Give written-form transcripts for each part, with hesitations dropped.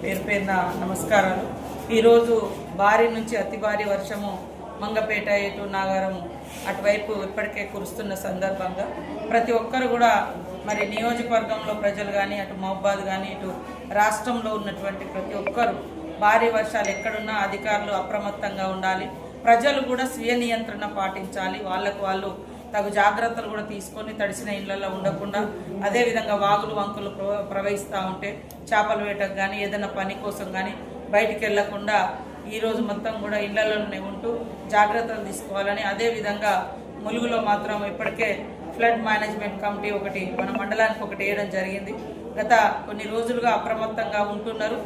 పేరు పేరున నమస్కారాలు. ఈరోజు భారీ నుంచి అతి భారీ వర్షము మంగపేట ఇటు నాగారం అటువైపు ఇప్పటికే కురుస్తున్న సందర్భంగా ప్రతి ఒక్కరు కూడా మరి నియోజకవర్గంలో ప్రజలు కానీ అటు మహబాద్ కానీ ఇటు రాష్ట్రంలో ఉన్నటువంటి ప్రతి ఒక్కరు భారీ వర్షాలు ఎక్కడున్నా అధికారులు అప్రమత్తంగా ఉండాలి. ప్రజలు కూడా స్వీయ నియంత్రణ పాటించాలి. వాళ్ళకు వాళ్ళు తగు జాగ్రత్తలు కూడా తీసుకొని తడిసిన ఇళ్లలో ఉండకుండా, అదేవిధంగా వాగులు వంకులు ప్రవహిస్తూ ఉంటే చేపల వేటకు కానీ ఏదైనా పని కోసం కానీ బయటికి వెళ్లకుండా ఈరోజు మొత్తం కూడా ఇళ్లలోనే ఉంటూ జాగ్రత్తలు తీసుకోవాలని, అదేవిధంగా ములుగులో మాత్రం ఇప్పటికే ఫ్లడ్ మేనేజ్మెంట్ కమిటీ ఒకటి మన మండలానికి ఒకటి వేయడం జరిగింది. గత కొన్ని రోజులుగా అప్రమత్తంగా ఉంటున్నారు.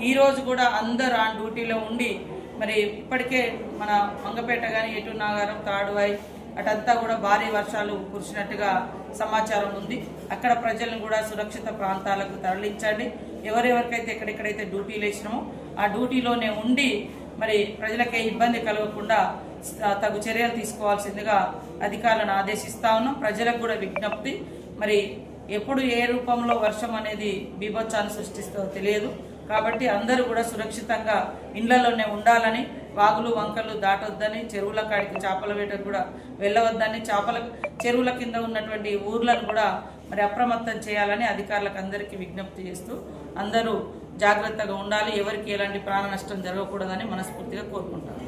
ఈరోజు కూడా అందరు ఆ డ్యూటీలో ఉండి మరి ఇప్పటికే మన మంగపేట కానీ ఎటు నాగారం తాడువాయి అటంతా కూడా భారీ వర్షాలు కురిసినట్టుగా సమాచారం ఉంది. అక్కడ ప్రజలను కూడా సురక్షిత ప్రాంతాలకు తరలించండి. ఎవరెవరికైతే ఎక్కడెక్కడైతే డ్యూటీలు వేసినామో ఆ డ్యూటీలోనే ఉండి మరి ప్రజలకే ఇబ్బంది కలగకుండా తగు చర్యలు తీసుకోవాల్సిందిగా అధికారులను ఆదేశిస్తా ఉన్నాం. ప్రజలకు కూడా విజ్ఞప్తి, మరి ఎప్పుడు ఏ రూపంలో వర్షం అనేది బీభత్సాన్ని సృష్టిస్తుందో తెలియదు కాబట్టి అందరూ కూడా సురక్షితంగా ఇళ్లలోనే ఉండాలని, వాగులు వంకలు దాటొద్దని, చెరువుల కాడికి చేపల వేటకు కూడా వెళ్ళవద్దని, చెరువుల కింద ఉన్నటువంటి ఊర్లను కూడా మరి అప్రమత్తం చేయాలని అధికారులకు అందరికీ విజ్ఞప్తి చేస్తూ అందరూ జాగ్రత్తగా ఉండాలి. ఎవరికి ఎలాంటి ప్రాణ నష్టం జరగకూడదని మనస్ఫూర్తిగా కోరుకుంటాను.